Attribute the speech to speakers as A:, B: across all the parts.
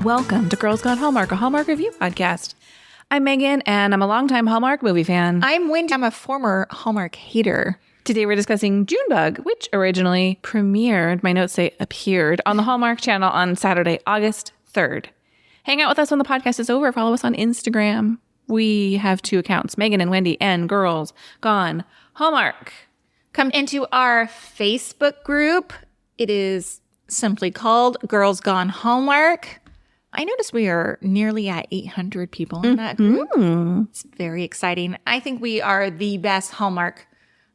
A: Welcome to Girls Gone Hallmark, a Hallmark review podcast. I'm Megan, and I'm a longtime Hallmark movie fan.
B: I'm Wendy. I'm a former Hallmark hater.
A: Today we're discussing Junebug, which originally premiered, my notes say appeared, on the Hallmark channel on Saturday, August 3rd. Hang out with us when the podcast is over. Follow us on Instagram. We have 2 accounts, Megan and Wendy, and Girls Gone Hallmark.
B: Come into our Facebook group. It is simply called Girls Gone Hallmark. I noticed we are nearly at 800 people in that group. It's very exciting. I think we are the best Hallmark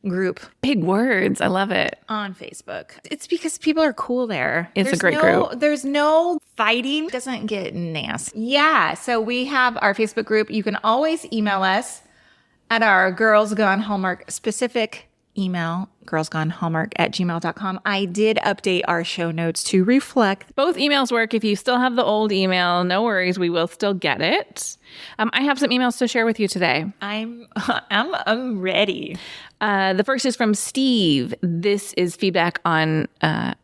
B: group.
A: Big words. I love it.
B: On Facebook. It's because people are cool there.
A: It's a great group.
B: There's no fighting. It doesn't get nasty. Yeah. So we have our Facebook group. You can always email us at our Girls Gone Hallmark specific email, girlsgonehallmark@gmail.com. I did update our show notes to reflect.
A: Both emails work. If you still have the old email, no worries. We will still get it. I have some emails to share with you today.
B: I'm ready.
A: The first is from Steve. This is feedback on A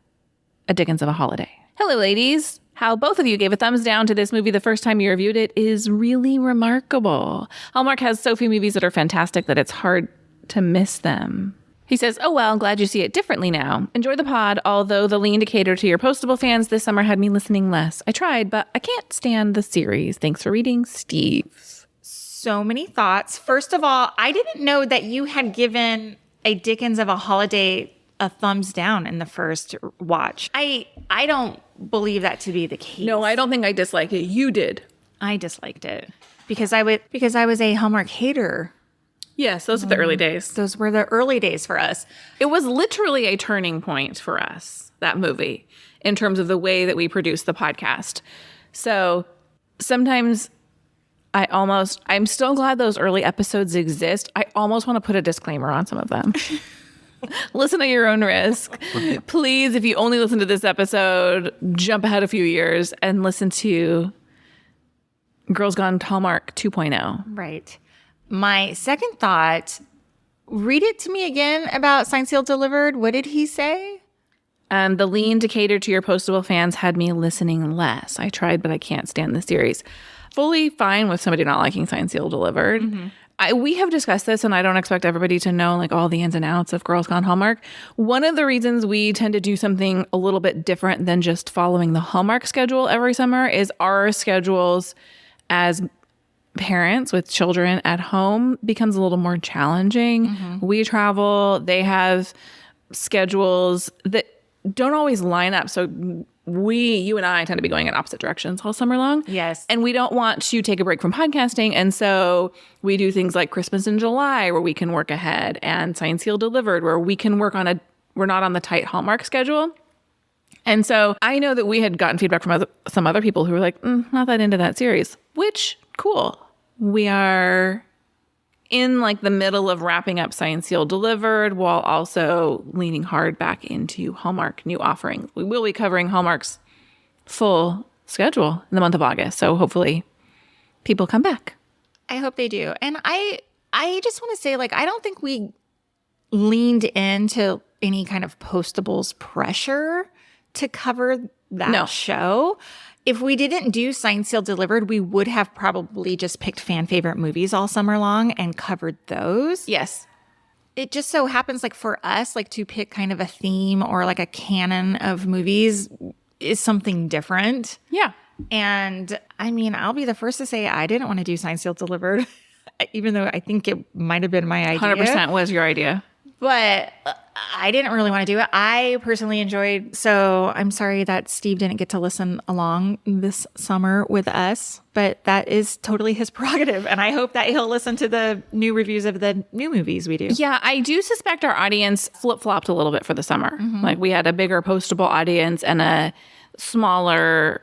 A: Dickens of a Holiday. Hello, ladies. How both of you gave a thumbs down to this movie the first time you reviewed it is really remarkable. Hallmark has so few movies that are fantastic that it's hard to miss them. He says, oh, well, glad you see it differently now. Enjoy the pod, although the lead indicator to your postable fans this summer had me listening less. I tried, but I can't stand the series. Thanks for reading, Steve.
B: So many thoughts. First of all, I didn't know that you had given A Dickens of a Holiday a thumbs down in the first watch. I don't believe that to be the case.
A: No, I don't think I disliked it. You did.
B: I disliked it because I was a Hallmark hater.
A: Yes, those are the early days.
B: Those were the early days for us.
A: It was literally a turning point for us, that movie, in terms of the way that we produced the podcast. So sometimes I'm still glad those early episodes exist. I almost want to put a disclaimer on some of them. Listen at your own risk. Please, if you only listen to this episode, jump ahead a few years and listen to Girls Gone Hallmark 2.0.
B: Right. My second thought, read it to me again about Signed, Sealed, Delivered. What did he say?
A: The lead indicator to your postable fans had me listening less. I tried, but I can't stand the series. Fully fine with somebody not liking Signed, Sealed, Delivered. Mm-hmm. We have discussed this, and I don't expect everybody to know like all the ins and outs of Girls Gone Hallmark. One of the reasons we tend to do something a little bit different than just following the Hallmark schedule every summer is our schedules as parents with children at home becomes a little more challenging. Mm-hmm. We travel. They have schedules that don't always line up. So you and I tend to be going in opposite directions all summer long.
B: Yes.
A: And we don't want to take a break from podcasting. And so we do things like Christmas in July where we can work ahead, and Signed, Sealed, Delivered where we can work on we're not on the tight Hallmark schedule. And so I know that we had gotten feedback from some other people who were like, not that into that series, which cool. We are in like the middle of wrapping up Signed, Sealed, Delivered while also leaning hard back into Hallmark new offerings. We will be covering Hallmark's full schedule in the month of August. So hopefully people come back.
B: I hope they do. And I just want to say, like, I don't think we leaned into any kind of Postables pressure to cover that show. If we didn't do Signed, Sealed, Delivered, we would have probably just picked fan favorite movies all summer long and covered those.
A: Yes.
B: It just so happens like for us, like to pick kind of a theme or like a canon of movies is something different.
A: Yeah.
B: And I mean, I'll be the first to say I didn't want to do Signed, Sealed, Delivered, even though I think it might have been my idea.
A: 100% was your idea.
B: But I didn't really want to do it. I personally enjoyed, so I'm sorry that Steve didn't get to listen along this summer with us, but that is totally his prerogative. And I hope that he'll listen to the new reviews of the new movies we do.
A: Yeah, I do suspect our audience flip-flopped a little bit for the summer. Mm-hmm. Like we had a bigger postable audience and a smaller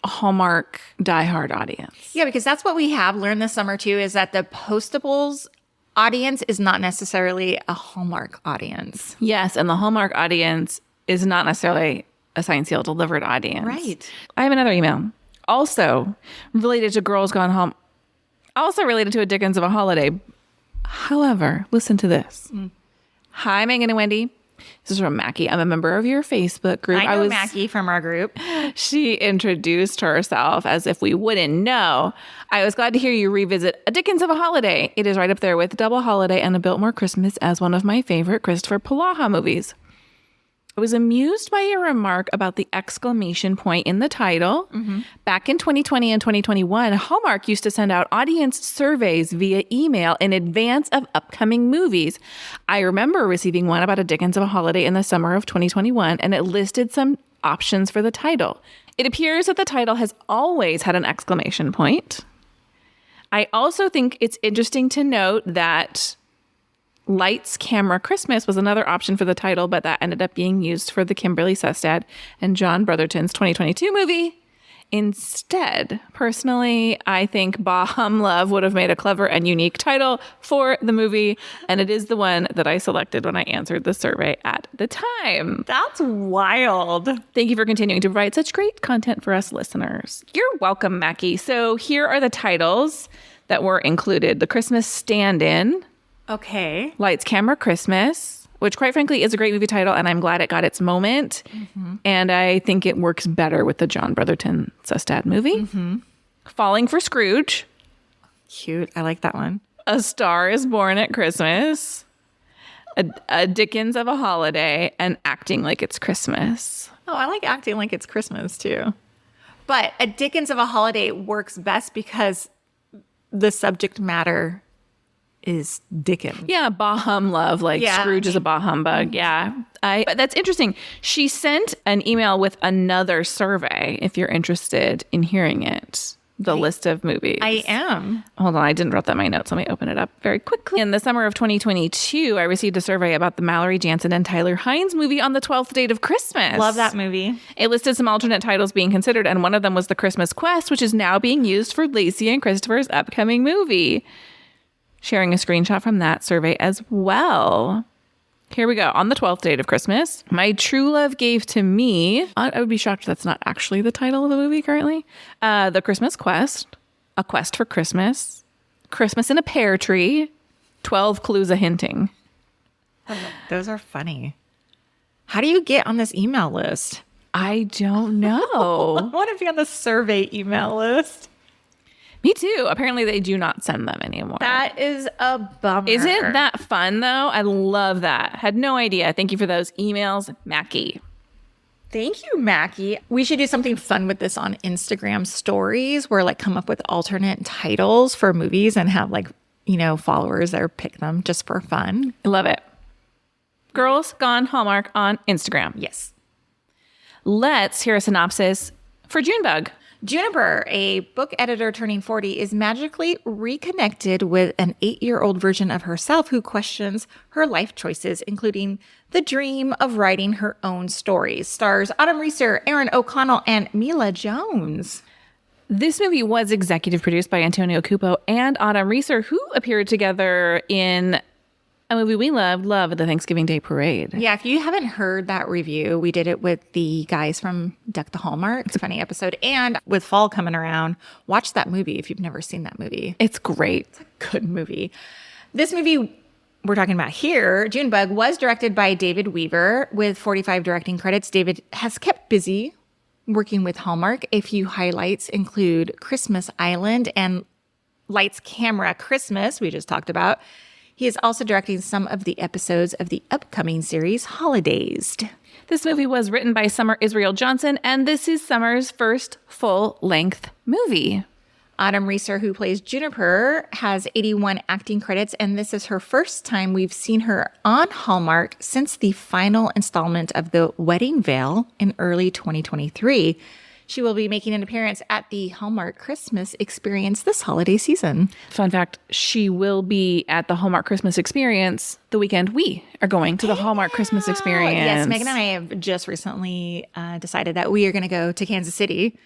A: Hallmark diehard audience.
B: Yeah, because that's what we have learned this summer too, is that the Postables audience is not necessarily a Hallmark audience.
A: Yes, and the Hallmark audience is not necessarily a Signed, Sealed, Delivered audience.
B: Right.
A: I have another email. Also related to Girls Gone Home. Also related to A Dickens of a Holiday. However, listen to this. Hi, Megan and Wendy. This is from Mackie. I'm a member of your Facebook group.
B: I know Mackie from our group.
A: She introduced herself as if we wouldn't know. I was glad to hear you revisit A Dickens of a Holiday. It is right up there with Double Holiday and A Biltmore Christmas as one of my favorite Christopher Polaha movies. I was amused by your remark about the exclamation point in the title. Back in 2020 and 2021, Hallmark used to send out audience surveys via email in advance of upcoming movies. I remember receiving one about A Dickens of a Holiday in the summer of 2021, and it listed some options for the title. It appears that the title has always had an exclamation point. I also think it's interesting to note that Lights, Camera, Christmas was another option for the title, but that ended up being used for the Kimberly Sestad and John Brotherton's 2022 movie instead. Personally, I think Bah Hum Love would have made a clever and unique title for the movie, and it is the one that I selected when I answered the survey at the time.
B: That's wild.
A: Thank you for continuing to provide such great content for us listeners. You're welcome, Mackie. So here are the titles that were included. The Christmas Stand-In.
B: Okay.
A: Lights, Camera, Christmas, which quite frankly is a great movie title, and I'm glad it got its moment. And I think it works better with the John Brotherton Sestad movie. Falling for Scrooge.
B: Cute. I like that one.
A: A Star is Born at Christmas. A Dickens of a Holiday, and Acting Like It's Christmas.
B: Oh, I like Acting Like It's Christmas too. But A Dickens of a Holiday works best because the subject matter is Dickens.
A: Yeah, Bah Hum Love, like Scrooge is a bah humbug. Yeah. But that's interesting. She sent an email with another survey if you're interested in hearing it. The list of movies.
B: I am.
A: Hold on, I didn't write that in my notes. Let me open it up very quickly. In the summer of 2022, I received a survey about the Mallory Jansen and Tyler Hines movie On the 12th Date of Christmas.
B: Love that movie.
A: It listed some alternate titles being considered, and one of them was The Christmas Quest, which is now being used for Lacey and Christopher's upcoming movie. Sharing a screenshot from that survey as well. Here we go. On the 12th Date of Christmas, my true love gave to me. I would be shocked if that's not actually the title of the movie currently. The Christmas Quest, A Quest for Christmas, Christmas in a Pear Tree, 12 Clues a Hinting.
B: Those are funny. How do you get on this email list?
A: I don't know.
B: I want to be on the survey email list.
A: Me too. Apparently they do not send them anymore.
B: That is a bummer.
A: Isn't that fun though? I love that. Had no idea. Thank you for those emails, Mackie.
B: Thank you, Mackie. We should do something fun with this on Instagram stories where like come up with alternate titles for movies and have like, you know, followers there pick them just for fun.
A: I love it. Girls Gone Hallmark on Instagram.
B: Yes.
A: Let's hear a synopsis for Junebug.
B: Juniper, a book editor turning 40, is magically reconnected with an 8-year-old version of herself who questions her life choices, including the dream of writing her own stories. Stars Autumn Reeser, Erin O'Connell, and Mila Jones.
A: This movie was executive produced by Antonio Cupo and Autumn Reeser, who appeared together in a movie we loved, Love at the Thanksgiving Day Parade.
B: Yeah, if you haven't heard that review, we did it with the guys from Deck the Hallmark. It's a funny episode. And with fall coming around, watch that movie if you've never seen that movie.
A: It's great.
B: It's a good movie. This movie we're talking about here, Junebug, was directed by David Weaver with 45 directing credits. David has kept busy working with Hallmark. A few highlights include Christmas Island and Lights, Camera, Christmas, we just talked about. He is also directing some of the episodes of the upcoming series, Holidazed.
A: This movie was written by Summer Isreal Johnson, and this is Summer's first full-length movie.
B: Autumn Reeser, who plays Juniper, has 81 acting credits, and this is her first time we've seen her on Hallmark since the final installment of The Wedding Veil in early 2023. She will be making an appearance at the Hallmark Christmas Experience this holiday season.
A: Fun fact, she will be at the Hallmark Christmas Experience the weekend we are going to the Hallmark Christmas Experience.
B: Yes, Megan and I have just recently decided that we are going to go to Kansas City.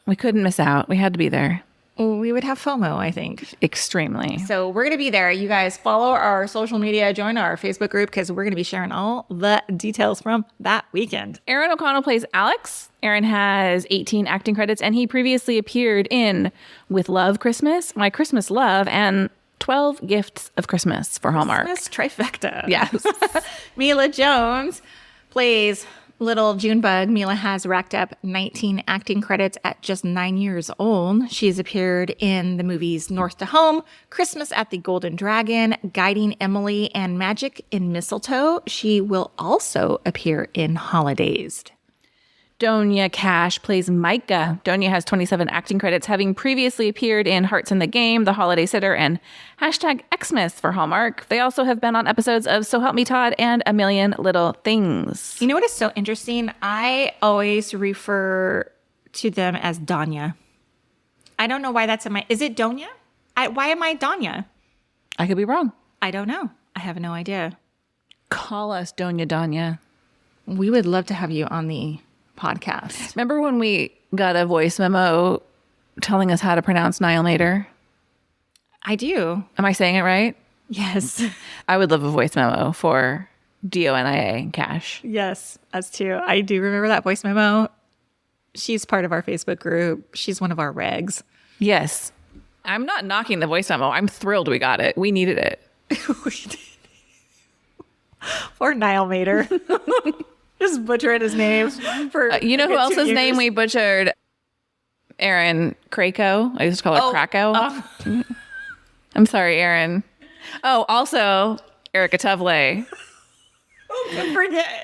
A: We couldn't miss out. We had to be there.
B: We would have FOMO, I think.
A: Extremely.
B: So we're going to be there. You guys follow our social media, join our Facebook group, because we're going to be sharing all the details from that weekend.
A: Erin O'Connell plays Alex. Erin has 18 acting credits, and he previously appeared in With Love Christmas, My Christmas Love, and 12 Gifts of Christmas for Hallmark.
B: Christmas trifecta.
A: Yes.
B: Mila Jones plays little Junebug. Mila has racked up 19 acting credits at just 9 years old. She has appeared in the movies North to Home, Christmas at the Golden Dragon, Guiding Emily, and Magic in Mistletoe. She will also appear in Holidazed.
A: Donya Cash plays Micah. Donya has 27 acting credits, having previously appeared in Hearts in the Game, The Holiday Sitter, and #Xmas for Hallmark. They also have been on episodes of So Help Me Todd and A Million Little Things.
B: You know what is so interesting? I always refer to them as Donya. I don't know why that's in my... Is it Donya? Why am I Donya?
A: I could be wrong.
B: I don't know. I have no idea.
A: Call us Donya.
B: We would love to have you on the podcast.
A: Remember when we got a voice memo telling us how to pronounce Niall Mater?
B: I do.
A: Am I saying it right?
B: Yes.
A: I would love a voice memo for Donia and Cash.
B: Yes, us too. I do remember that voice memo. She's part of our Facebook group. She's one of our regs.
A: Yes. I'm not knocking the voice memo. I'm thrilled we got it. We needed it.
B: We did. Or Niall Mater. Just butchering his name. For
A: you know who else's name we butchered? Erin Krakow. I used to call her Krakow. I'm sorry, Erin. Oh, also Erica Tuvley.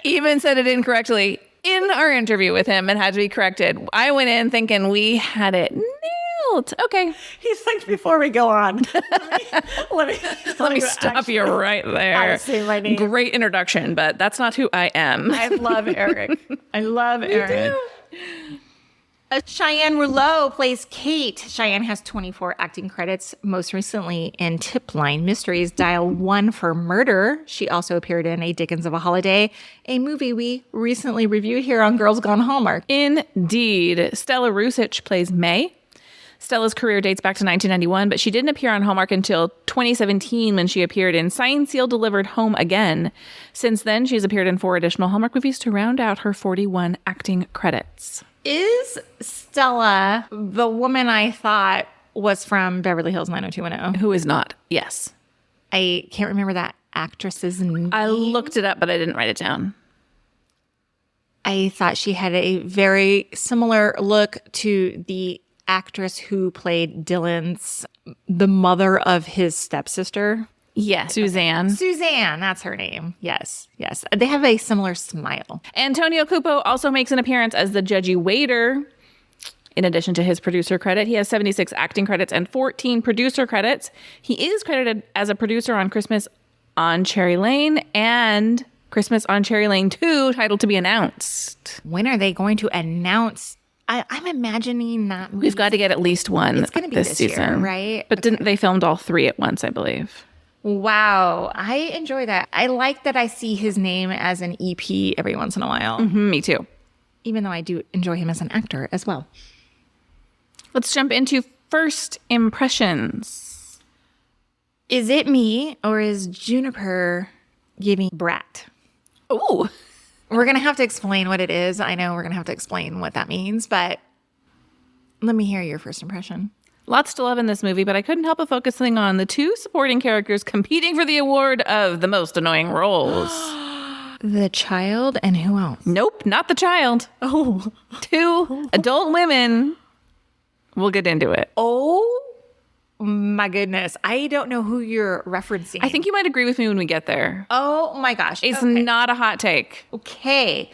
A: Even said it incorrectly in our interview with him and had to be corrected. I went in thinking we had it nailed. Okay.
B: He's like, before we go on, let me
A: stop you right there.
B: How to say my name.
A: Great introduction, but that's not who I am.
B: I love Eric. I love Eric. Cheyenne Rouleau plays Kate. Cheyenne has 24 acting credits, most recently in Tip Line Mysteries, Dial 1 for Murder. She also appeared in A Dickens of a Holiday, a movie we recently reviewed here on Girls Gone Hallmark.
A: Indeed. Stella Rusich plays May. Stella's career dates back to 1991, but she didn't appear on Hallmark until 2017 when she appeared in Signed, Sealed, Delivered, Home Again. Since then, she's appeared in 4 additional Hallmark movies to round out her 41 acting credits.
B: Is Stella the woman I thought was from Beverly Hills 90210?
A: Who is not? Yes.
B: I can't remember that actress's name.
A: I looked it up, but I didn't write it down.
B: I thought she had a very similar look to the actress who played the mother of his stepsister.
A: Yes. Suzanne.
B: Suzanne, that's her name. Yes, yes. They have a similar smile.
A: Antonio Cupo also makes an appearance as the judgy waiter. In addition to his producer credit, he has 76 acting credits and 14 producer credits. He is credited as a producer on Christmas on Cherry Lane and Christmas on Cherry Lane 2, titled to be announced.
B: When are they going to announce? I'm imagining that movie.
A: We've got to get at least one. It's
B: going to be this
A: season,
B: year, right?
A: But didn't they filmed all 3 at once, I believe?
B: Wow. I enjoy that. I like that I see his name as an EP every once in a while.
A: Mm-hmm, me too.
B: Even though I do enjoy him as an actor as well.
A: Let's jump into first impressions.
B: Is it me or is Juniper giving brat?
A: Ooh.
B: We're going to have to explain what it is. I know we're going to have to explain what that means, but let me hear your first impression.
A: Lots to love in this movie, but I couldn't help but focusing on the 2 supporting characters competing for the award of the most annoying roles.
B: The child and who else?
A: Nope, not the child.
B: Oh.
A: 2 adult women. We'll get into it.
B: Oh my goodness. I don't know who you're referencing.
A: I think you might agree with me when we get there.
B: Oh my gosh.
A: It's not a hot take.
B: Okay.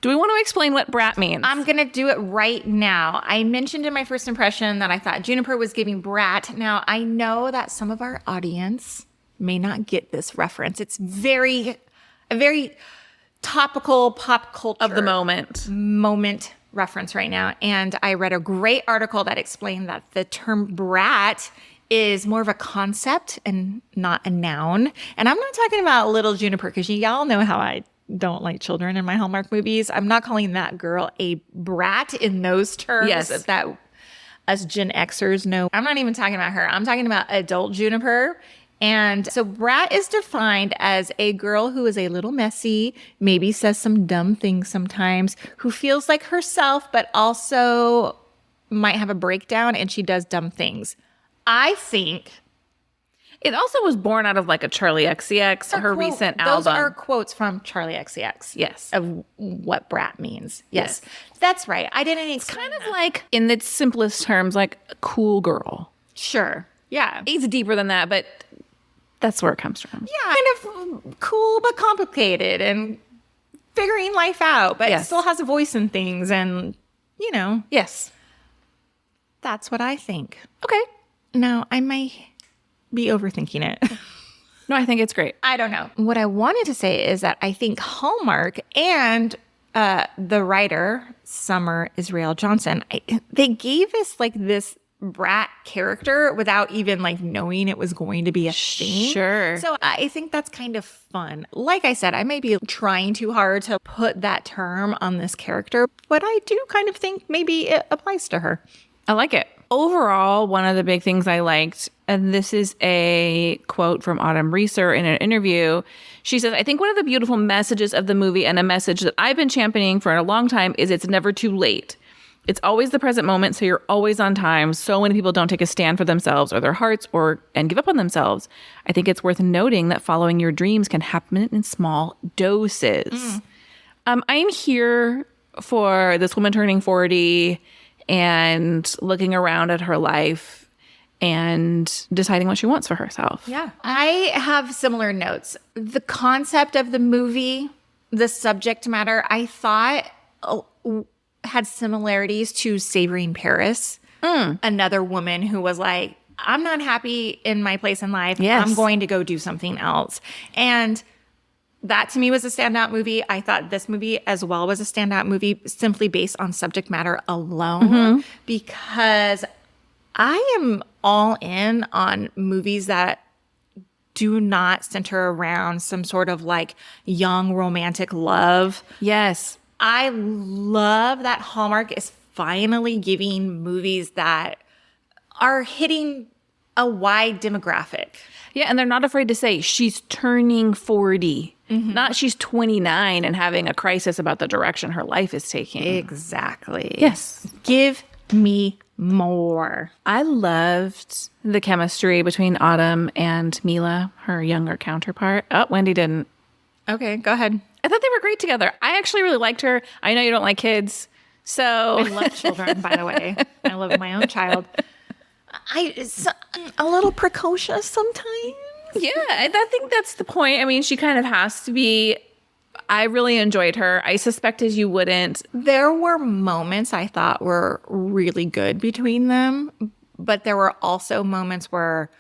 A: Do we want to explain what brat means?
B: I'm going to do it right now. I mentioned in my first impression that I thought Juniper was giving brat. Now, I know that some of our audience may not get this reference. It's a very topical pop culture.
A: Of the moment
B: reference right now. And I read a great article that explained that the term brat is more of a concept and not a noun. And I'm not talking about little Juniper because y'all know how I don't like children in my Hallmark movies. I'm not calling that girl a brat in those terms.
A: Yes.
B: That us Gen Xers know. I'm not even talking about her. I'm talking about adult Juniper. And so brat is defined as a girl who is a little messy, maybe says some dumb things sometimes, who feels like herself, but also might have a breakdown and she does dumb things. I think
A: It also was born out of like a Charlie XCX, her recent album.
B: Those are quotes from Charlie XCX.
A: Yes.
B: Of what brat means. Yes. That's right. I didn't explain
A: Kind of like, in its simplest terms, like a cool girl.
B: Sure. Yeah.
A: It's deeper than that, but that's where it comes from.
B: Yeah. Kind of cool but complicated and figuring life out, but still has a voice in things and, you know.
A: Yes.
B: That's what I think.
A: Okay.
B: Now, I might be overthinking it.
A: No, I think it's great.
B: I don't know. What I wanted to say is that I think Hallmark and the writer, Summer Isreal Johnson, they gave us like this brat character without even like knowing it was going to be a thing.
A: Sure.
B: So I think that's kind of fun. Like I said, I may be trying too hard to put that term on this character, but I do kind of think maybe it applies to her.
A: I like it. Overall, one of the big things I liked, and this is a quote from Autumn Reeser in an interview. She says, I think one of the beautiful messages of the movie, and a message that I've been championing for a long time, is it's never too late. It's always the present moment, so you're always on time. So many people don't take a stand for themselves or their hearts and give up on themselves. I think it's worth noting that following your dreams can happen in small doses. I'm here for this woman turning 40 and looking around at her life and deciding what she wants for herself.
B: Yeah. I have similar notes. The concept of the movie, the subject matter, I thought had similarities to Savoring Paris. Another woman who was like, I'm not happy in my place in life.
A: Yes.
B: I'm going to go do something else. And that to me was a standout movie. I thought this movie as well was a standout movie simply based on subject matter alone, because I am all in on movies that do not center around some sort of like young romantic love.
A: Yes.
B: I love that Hallmark is finally giving movies that are hitting a wide demographic.
A: Yeah, and they're not afraid to say she's turning 40. Not she's 29 and having a crisis about the direction her life is taking.
B: Exactly.
A: Yes.
B: Give me more.
A: I loved the chemistry between Autumn and Mila, her younger counterpart. Oh, Wendy didn't.
B: Okay, go ahead.
A: I thought they were great together. I actually really liked her. I know you don't like kids, so...
B: I love children, by the way. I love my own child. It's a little precocious sometimes.
A: Yeah, I think that's the point. I mean, she kind of has to be. I really enjoyed her. I suspected you wouldn't.
B: There were moments I thought were really good between them, but there were also moments where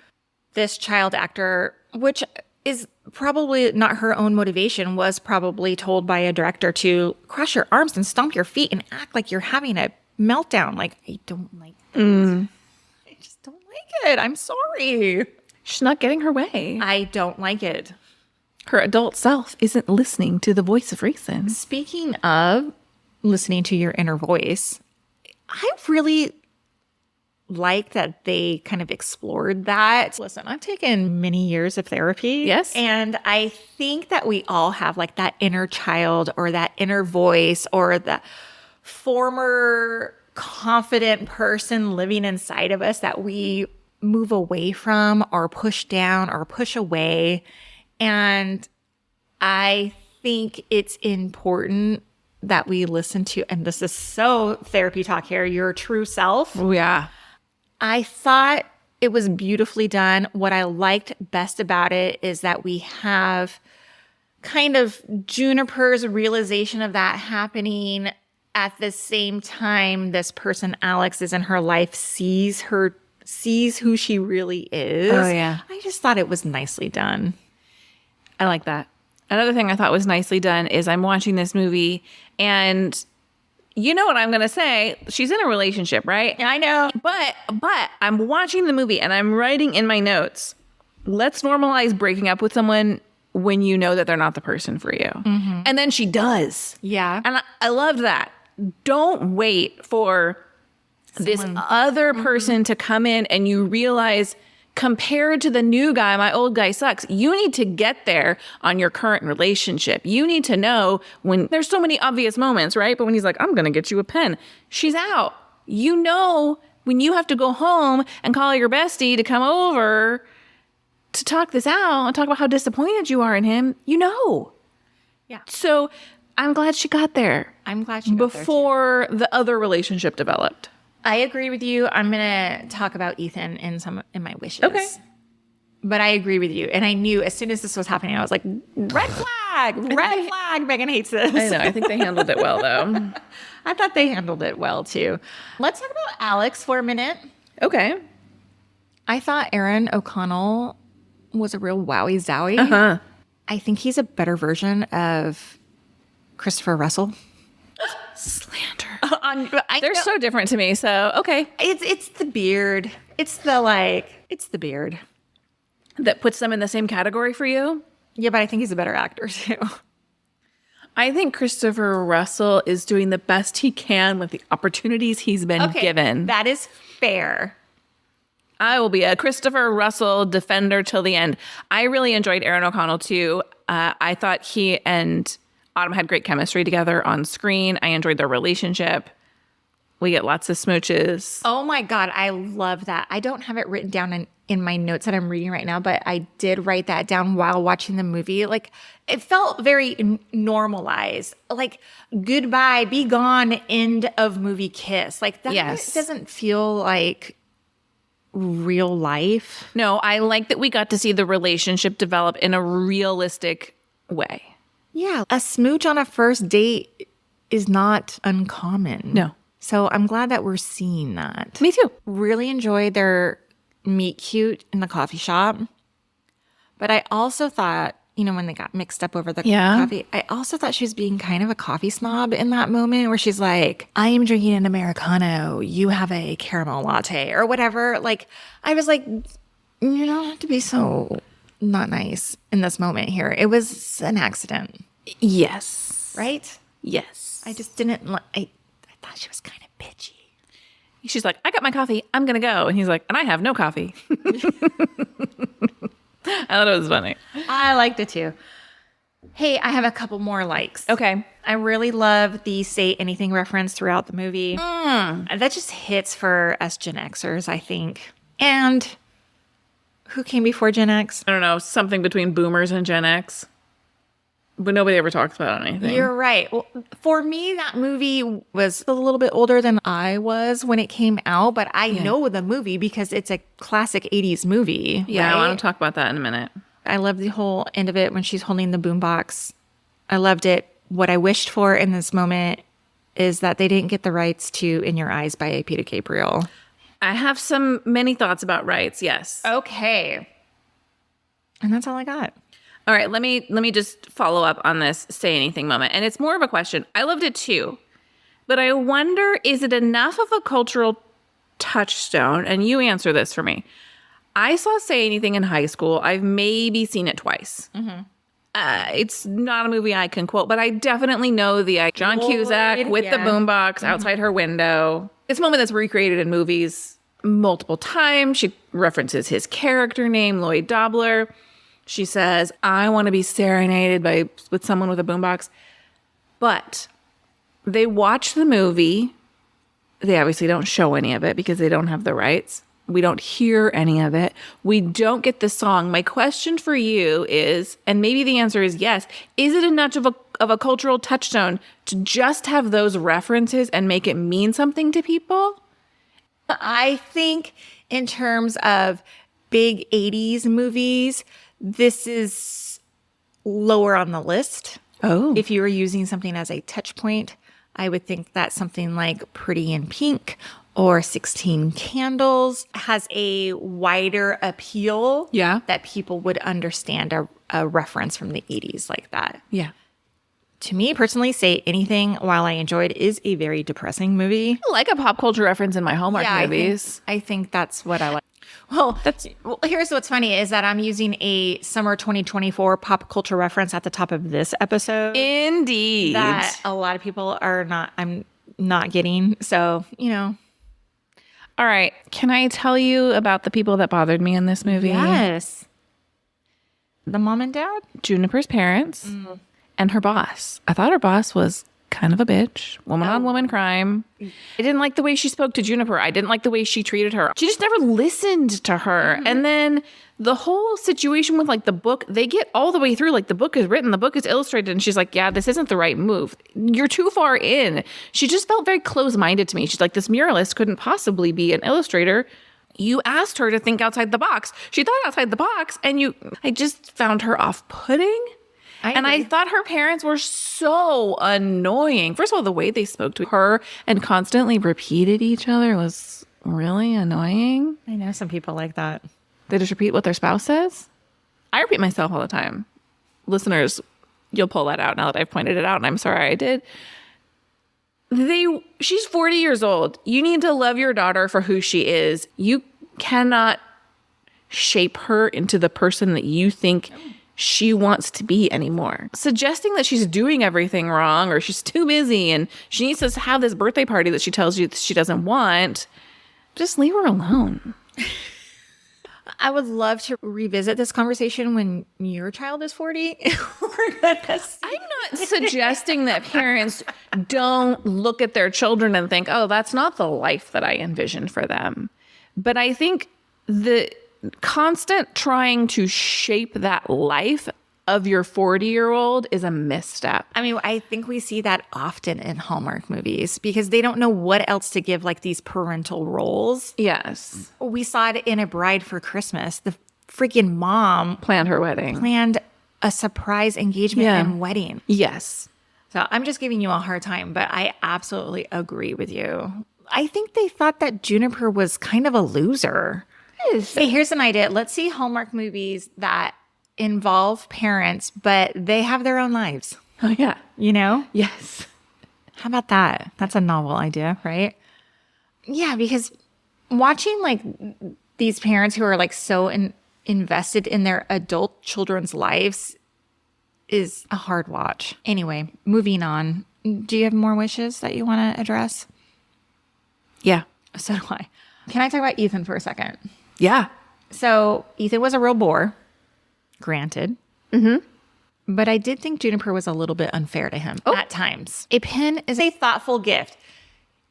B: this child actor, which is probably not her own motivation, was probably told by a director to cross your arms and stomp your feet and act like you're having a meltdown. Like, I don't like it. I just don't like it. I'm sorry.
A: She's not getting her way.
B: I don't like it.
A: Her adult self isn't listening to the voice of reason.
B: Speaking of listening to your inner voice, I really like that they kind of explored that. Listen, I've taken many years of therapy.
A: Yes.
B: And I think that we all have like that inner child or that inner voice or the former confident person living inside of us that we move away from or push down or push away. And I think it's important that we listen to, and this is so therapy talk here, your true self.
A: Oh, yeah.
B: I thought it was beautifully done. What I liked best about it is that we have kind of Juniper's realization of that happening at the same time this person, Alex, is in her life, sees who she really is.
A: Oh, yeah.
B: I just thought it was nicely done.
A: I like that. Another thing I thought was nicely done is I'm watching this movie and you know what I'm going to say. She's in a relationship, right?
B: I know.
A: But I'm watching the movie and I'm writing in my notes, let's normalize breaking up with someone when you know that they're not the person for you. And then she does.
B: Yeah.
A: And I loved that. Don't wait for this other person to come in and you realize, compared to the new guy, my old guy sucks. You need to get there on your current relationship. You need to know when there's so many obvious moments, right? But when he's like, I'm going to get you a pen, she's out. You know, when you have to go home and call your bestie to come over to talk this out and talk about how disappointed you are in him, you know.
B: Yeah.
A: So I'm glad she got there.
B: I'm glad she got there
A: before the other relationship developed.
B: I agree with you. I'm going to talk about Ethan in my wishes.
A: Okay.
B: But I agree with you. And I knew as soon as this was happening, I was like, red flag, red flag. Megan hates this.
A: I know. I think they handled it well, though.
B: I thought they handled it well, too. Let's talk about Alex for a minute.
A: Okay.
B: I thought Aaron O'Connell was a real wowie zowie.
A: Uh-huh.
B: I think he's a better version of Christopher Russell.
A: Slander. They're so different to me. So, okay.
B: It's the beard. It's the beard.
A: That puts them in the same category for you?
B: Yeah, but I think he's a better actor, too.
A: I think Christopher Russell is doing the best he can with the opportunities he's been given.
B: That is fair.
A: I will be a Christopher Russell defender till the end. I really enjoyed Aaron O'Connell, too. I thought he and Autumn had great chemistry together on screen. I enjoyed their relationship. We get lots of smooches.
B: Oh, my God. I love that. I don't have it written down in my notes that I'm reading right now, but I did write that down while watching the movie. Like, it felt very normalized. Like, goodbye, be gone, end of movie kiss. Like, that doesn't feel like real life.
A: No, I like that we got to see the relationship develop in a realistic way.
B: Yeah. A smooch on a first date is not uncommon.
A: No.
B: So I'm glad that we're seeing that.
A: Me too.
B: Really enjoyed their meet cute in the coffee shop. But I also thought, when they got mixed up over the coffee, I also thought she was being kind of a coffee snob in that moment where she's like, I am drinking an Americano. You have a caramel latte or whatever. Like, I was like, you don't have to be so not nice in this moment here. It was an accident.
A: Yes.
B: Right?
A: Yes.
B: I just didn't I thought she was kind of bitchy.
A: She's like, I got my coffee. I'm going to go. And he's like, and I have no coffee. I thought it was funny.
B: I liked it too. Hey, I have a couple more likes.
A: Okay.
B: I really love the say anything reference throughout the movie. That just hits for us Gen Xers, I think. And who came before Gen X?
A: I don't know. Something between boomers and Gen X. But nobody ever talks about anything.
B: You're right. Well, for me, that movie was a little bit older than I was when it came out, but I know the movie because it's a classic 80s movie.
A: Yeah,
B: right?
A: I want to talk about that in a minute.
B: I love the whole end of it when she's holding the boombox. I loved it. What I wished for in this moment is that they didn't get the rights to In Your Eyes by Peter Gabriel.
A: I have many thoughts about rights, yes.
B: Okay. And that's all I got.
A: All right, let me just follow up on this say anything moment. And it's more of a question. I loved it too. But I wonder, is it enough of a cultural touchstone? And you answer this for me. I saw Say Anything in high school. I've maybe seen it twice. Mm-hmm. It's not a movie I can quote, but I definitely know the John Cusack with the boombox outside her window. It's a moment that's recreated in movies multiple times. She references his character name, Lloyd Dobler. She says, I want to be serenaded with someone with a boombox. But they watch the movie. They obviously don't show any of it because they don't have the rights. We don't hear any of it. We don't get the song. My question for you is, and maybe the answer is yes, is it enough of a cultural touchstone to just have those references and make it mean something to people?
B: I think in terms of big 80s movies, this is lower on the list.
A: Oh.
B: If you were using something as a touch point, I would think that something like Pretty in Pink or 16 Candles has a wider appeal.
A: Yeah.
B: That people would understand a reference from the 80s like that.
A: Yeah.
B: To me personally, Say Anything, while I enjoyed, is a very depressing movie.
A: I like a pop culture reference in my Hallmark movies.
B: I think that's what I like. Well, here's what's funny is that I'm using a summer 2024 pop culture reference at the top of this episode.
A: Indeed.
B: That a lot of people I'm not getting. So,
A: All right. Can I tell you about the people that bothered me in this movie?
B: Yes. The mom and dad?
A: Juniper's parents and her boss. I thought her boss was kind of a bitch. Woman on woman crime. I didn't like the way she spoke to Juniper. I didn't like the way she treated her. She just never listened to her. And then the whole situation with like the book, they get all the way through. Like the book is written, the book is illustrated, and she's like, yeah, this isn't the right move. You're too far in. She just felt very close-minded to me. She's like, this muralist couldn't possibly be an illustrator. You asked her to think outside the box. She thought outside the box, and I just found her off-putting. I thought her parents were so annoying. First of all, the way they spoke to her and constantly repeated each other was really annoying.
B: I know some people like that.
A: They just repeat what their spouse says. I repeat myself all the time. Listeners, you'll pull that out now that I've pointed it out, and I'm sorry I did. She's 40 years old. You need to love your daughter for who she is. You cannot shape her into the person that you think she wants to be anymore. Suggesting that she's doing everything wrong or she's too busy and she needs to have this birthday party that she tells you she doesn't want, just leave her alone.
B: I would love to revisit this conversation when your child is 40.
A: I'm not suggesting that parents don't look at their children and think, oh, that's not the life that I envisioned for them. But I think the constant trying to shape that life of your 40-year-old is a misstep.
B: I mean, I think we see that often in Hallmark movies because they don't know what else to give like these parental roles.
A: Yes.
B: We saw it in A Bride for Christmas. The freaking mom
A: planned her wedding.
B: Planned a surprise engagement and wedding.
A: Yes.
B: So I'm just giving you a hard time, but I absolutely agree with you. I think they thought that Juniper was kind of a loser. Hey, here's an idea. Let's see Hallmark movies that involve parents, but they have their own lives.
A: Oh, yeah.
B: You know?
A: Yes.
B: How about that? That's a novel idea, right? Yeah, because watching like these parents who are like so invested in their adult children's lives is a hard watch. Anyway, moving on. Do you have more wishes that you want to address?
A: Yeah.
B: So do I. Can I talk about Ethan for a second?
A: Yeah.
B: So Ethan was a real bore, granted. Mm-hmm. But I did think Juniper was a little bit unfair to him at times. A pen is a thoughtful gift.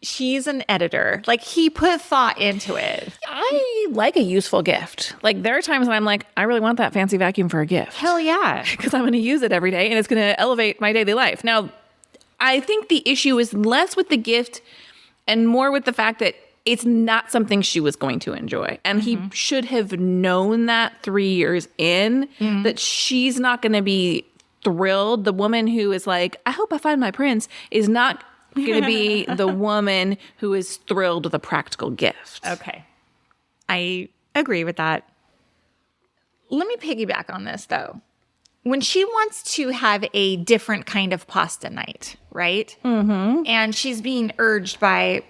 B: She's an editor. Like, he put thought into it.
A: I like a useful gift. Like, there are times when I'm like, I really want that fancy vacuum for a gift.
B: Hell yeah.
A: Because I'm going to use it every day and it's going to elevate my daily life. Now, I think the issue is less with the gift and more with the fact that it's not something she was going to enjoy. And he should have known that 3 years in, that she's not going to be thrilled. The woman who is like, I hope I find my prince, is not going to be the woman who is thrilled with a practical gift.
B: Okay. I agree with that. Let me piggyback on this, though. When she wants to have a different kind of pasta night, right? Mm-hmm. And she's being urged by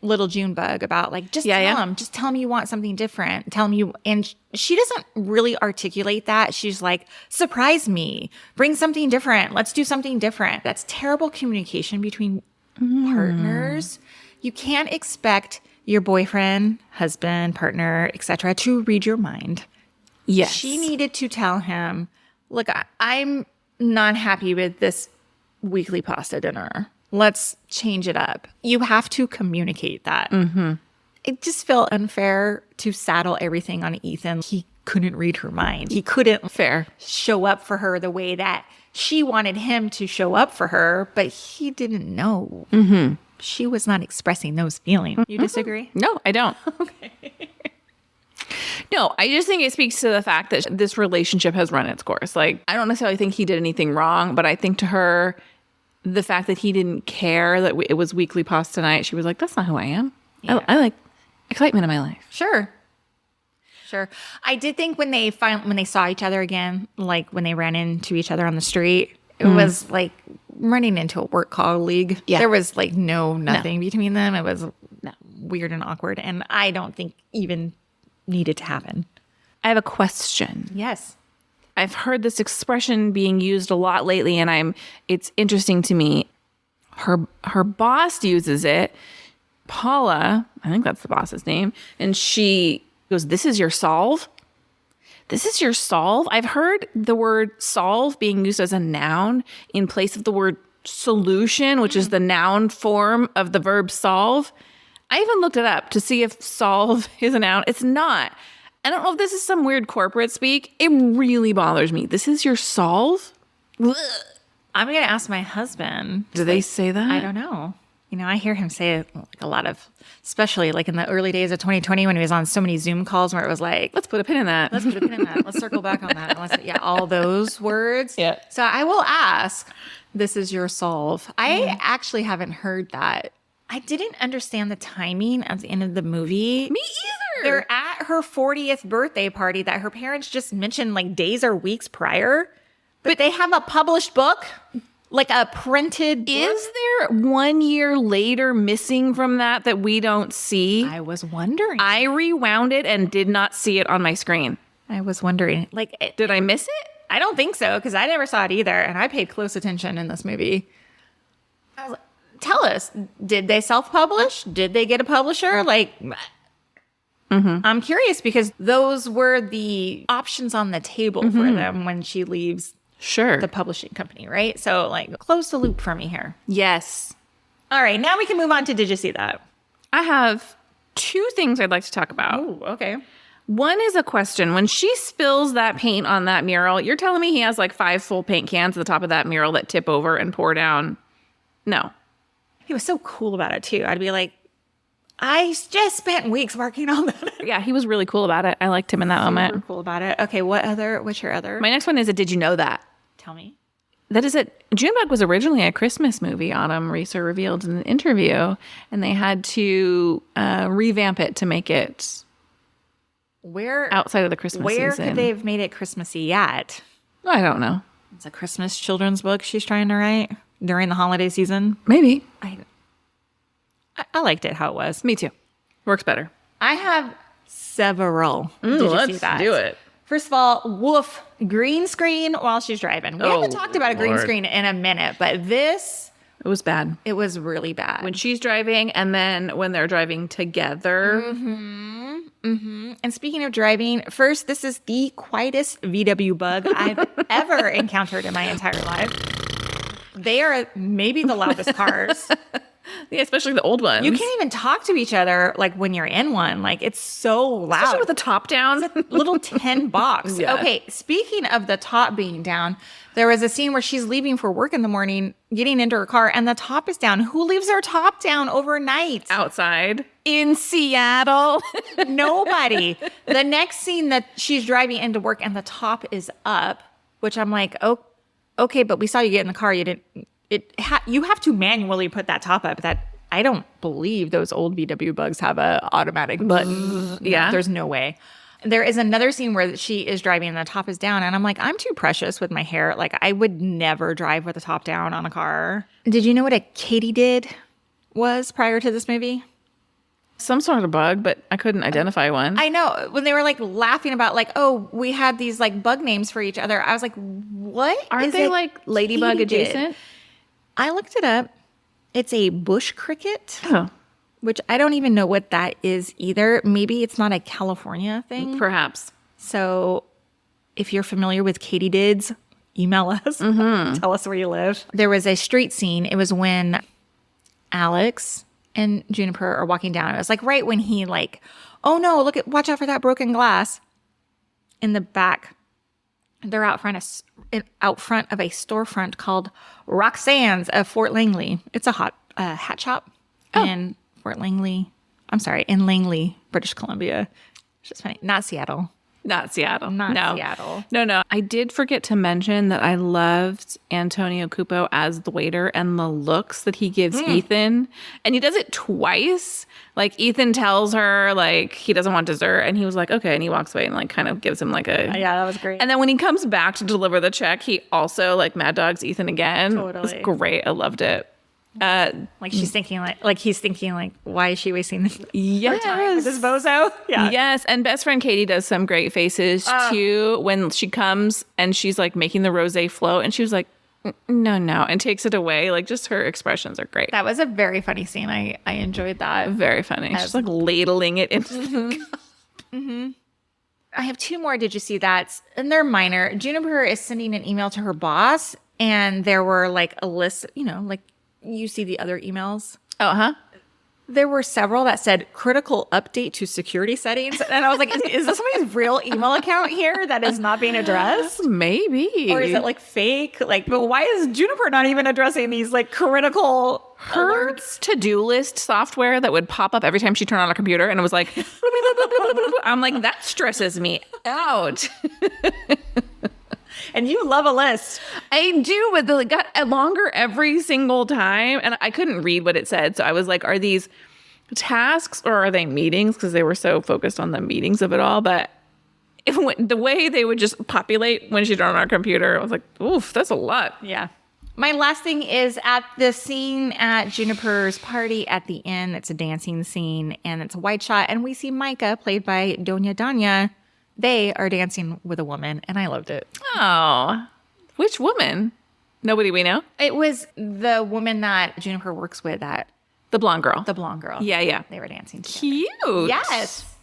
B: little Junebug about like, just tell him you want something different. Tell him you, and she doesn't really articulate that. She's like, surprise me, bring something different. Let's do something different. That's terrible communication between partners. You can't expect your boyfriend, husband, partner, etc. to read your mind.
A: Yes.
B: She needed to tell him, look, I'm not happy with this weekly pasta dinner. Let's change it up. You have to communicate that. Mm-hmm. It just felt unfair to saddle everything on Ethan. He couldn't read her mind. He couldn't show up for her the way that she wanted him to show up for her, but he didn't know. Mm-hmm. She was not expressing those feelings. You disagree?
A: No, I don't.
B: Okay.
A: No, I just think it speaks to the fact that this relationship has run its course. Like, I don't necessarily think he did anything wrong, but I think to her, the fact that he didn't care that it was weekly pasta night, she was like, that's not who I am. Yeah. I like excitement in my life.
B: Sure. I did think when they saw each other again, like when they ran into each other on the street, it was like running into a work colleague. Yeah. There was like nothing between them. It was weird and awkward. And I don't think even needed to happen.
A: I have a question.
B: Yes.
A: I've heard this expression being used a lot lately, and it's interesting to me. Her boss uses it. Paula, I think that's the boss's name, and she goes, "This is your solve? This is your solve?" I've heard the word solve being used as a noun in place of the word solution, which is the noun form of the verb solve. I even looked it up to see if solve is a noun. It's not. I don't know if this is some weird corporate speak. It really bothers me. This is your solve? Ugh.
B: I'm going to ask my husband.
A: Do they say that?
B: I don't know. You know, I hear him say it like a lot of, especially like in the early days of 2020 when he was on so many Zoom calls where it was like,
A: let's put a pin in that.
B: Let's put a pin in that. Let's circle back on that. Yeah, all those words.
A: Yeah.
B: So I will ask, this is your solve. I actually haven't heard that. I didn't understand the timing at the end of the movie.
A: Me either.
B: They're at her 40th birthday party that her parents just mentioned like days or weeks prior, but they have a published book. Like a printed book?
A: Is there 1 year later missing from that we don't see?
B: I was wondering.
A: I rewound it and did not see it on my screen.
B: I was wondering. Like,
A: did I miss it?
B: I don't think so, because I never saw it either, and I paid close attention in this movie. I was like, tell us, did they self-publish? Did they get a publisher? Like, I'm curious because those were the options on the table for them when she leaves.
A: Sure.
B: The publishing company, right? So, like, close the loop for me here.
A: Yes.
B: All right, now we can move on to Did You See That?
A: I have 2 things I'd like to talk about.
B: Oh, okay.
A: One is a question. When she spills that paint on that mural, you're telling me he has like 5 full paint cans at the top of that mural that tip over and pour down? No.
B: He was so cool about it, too. I'd be like, I just spent weeks working on that.
A: Yeah, he was really cool about it. I liked him in that moment.
B: Super cool about it. Okay, what's your other?
A: My next one is Did you know that?
B: Tell me.
A: That is it. Junebug was originally a Christmas movie, Autumn Reeser revealed in an interview, and they had to revamp it to make it outside of the Christmas season.
B: Where could they have made it Christmassy yet?
A: I don't know.
B: It's a Christmas children's book she's trying to write during the holiday season.
A: Maybe.
B: I liked it how it was.
A: Me too. Works better.
B: I have several. Did you see that?
A: Let's do it.
B: First of all, woof, green screen while she's driving. We haven't talked about a green screen in a minute, but this...
A: It was bad.
B: It was really bad.
A: When she's driving and then when they're driving together.
B: And speaking of driving, first, this is the quietest VW bug I've ever encountered in my entire life. They are maybe the loudest cars.
A: Yeah, especially the old ones.
B: You can't even talk to each other like when you're in one. Like it's so loud.
A: Especially with the top down.
B: Little tin box.
A: Yeah.
B: Okay, speaking of the top being down, there was a scene where she's leaving for work in the morning, getting into her car, and the top is down. Who leaves their top down overnight?
A: Outside. In Seattle.
B: Nobody. The next scene that she's driving into work and the top is up, which I'm like, oh, okay, but we saw you get in the car. You didn't. You have to manually put that top up. That I don't believe those old VW bugs have a automatic button.
A: Yeah,
B: there's no way. There is another scene where she is driving and the top is down, and I'm like, I'm too precious with my hair. Like I would never drive with the top down on a car. Did you know what a katydid was prior to this movie?
A: Some sort of bug, but I couldn't identify one.
B: I know. When they were like laughing about like, oh, we had these like bug names for each other. I was like, what?
A: Aren't they like ladybug adjacent?
B: I looked it up. It's a bush cricket,
A: Oh.
B: which I don't even know what that is either. Maybe it's not a California thing.
A: Perhaps.
B: So if you're familiar with katydids, email us. Tell us where you live. There was a street scene. It was when Alex and Juniper are walking down. It was like right when he like, oh no, watch out for that broken glass. In the back, they're out front of a storefront called Roxanne's of Fort Langley. It's a hat shop in Fort Langley. I'm sorry, in Langley, British Columbia. It's just funny. Not Seattle.
A: Not Seattle.
B: Not Seattle.
A: No. I did forget to mention that I loved Antonio Cupo as the waiter and the looks that he gives Ethan. And he does it twice. Like Ethan tells her like he doesn't want dessert and he was like, okay. And he walks away and like kind of gives him like a...
B: Yeah, that was great.
A: And then when he comes back to deliver the check, he also like mad dogs Ethan again.
B: Totally.
A: It was great. I loved it.
B: Like she's thinking like he's thinking like, why is she wasting her time with
A: Yes.
B: this bozo? Yeah.
A: Yes. And best friend Katie does some great faces too when she comes and she's like making the rosé float and she was like, no, and takes it away. Like just her expressions are great.
B: That was a very funny scene. I enjoyed that.
A: Very funny. She's like ladling it into the cup.
B: I have 2 more. Did you see that? And they're minor. Juniper is sending an email to her boss And there were like a list, like you see the other emails.
A: Oh, huh?
B: There were several that said critical update to security settings. And I was like, is this somebody's real email account here that is not being addressed?
A: Maybe.
B: Or is it like fake? Like, but why is Juniper not even addressing these like critical
A: her to-do list software that would pop up every time she turned on a computer? And it was like, I'm like, that stresses me out.
B: And you love a list.
A: I do, but it got longer every single time. And I couldn't read what it said. So I was like, are these tasks or are they meetings? Because they were so focused on the meetings of it all. But the way they would just populate when she turned on our computer, I was like, oof, that's a lot.
B: Yeah. My last thing is at the scene at Juniper's party at the end. It's a dancing scene and it's a wide shot. And we see Micah, played by Doña Danya. They are dancing with a woman, and I loved it.
A: Oh, which woman? Nobody we know?
B: It was the woman that Juniper works with at
A: the blonde girl.
B: The blonde girl.
A: Yeah.
B: They were dancing together.
A: Cute.
B: Yes.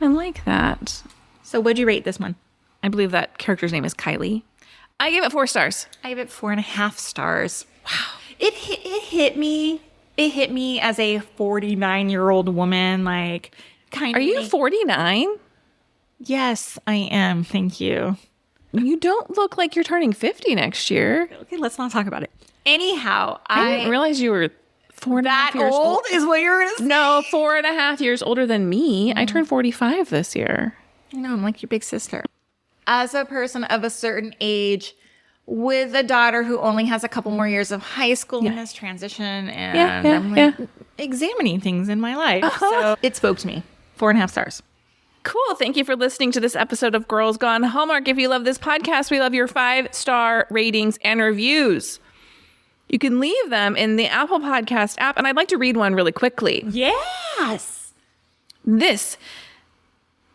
A: I like that.
B: So what'd you rate this one?
A: I believe that character's name is Kylie. I gave it 4 stars.
B: I gave it 4.5 stars. Wow. It hit me. It hit me as a 49-year-old woman, like kind of.
A: Are you 49?
B: Yes, I am. Thank you.
A: You don't look like you're turning 50 next year.
B: Okay, let's not talk about it. Anyhow,
A: I didn't realize you were 4.5 years
B: old. Is what you're going to say?
A: No, 4.5 years older than me. I turned 45 this year.
B: I know, I'm like your big sister. As a person of a certain age with a daughter who only has a couple more years of high school in this transition, and I'm like examining things in my life. So it spoke to me. 4.5 stars.
A: Cool. Thank you for listening to this episode of Girls Gone Hallmark. If you love this podcast, we love your 5-star ratings and reviews. You can leave them in the Apple Podcast app, and I'd like to read one really quickly.
B: Yes.
A: This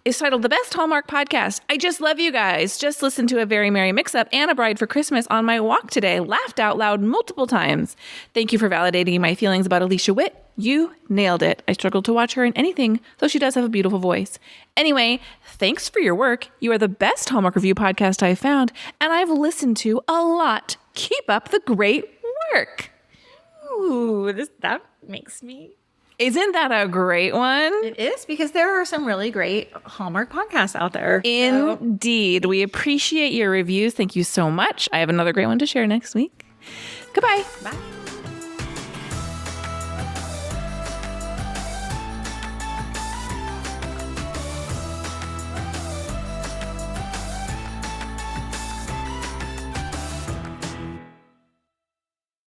A: is titled The Best Hallmark Podcast. I just love you guys. Just listened to A Very Merry Mix-Up and A Bride for Christmas on my walk today. Laughed out loud multiple times. Thank you for validating my feelings about Alicia Witt. You nailed it. I struggled to watch her in anything, though she does have a beautiful voice. Anyway, thanks for your work. You are the best Hallmark review podcast I've found, and I've listened to a lot. Keep up the great work.
B: Ooh, that makes me...
A: Isn't that a great one?
B: It is, because there are some really great Hallmark podcasts out there.
A: Indeed. We appreciate your reviews. Thank you so much. I have another great one to share next week. Goodbye.
B: Bye.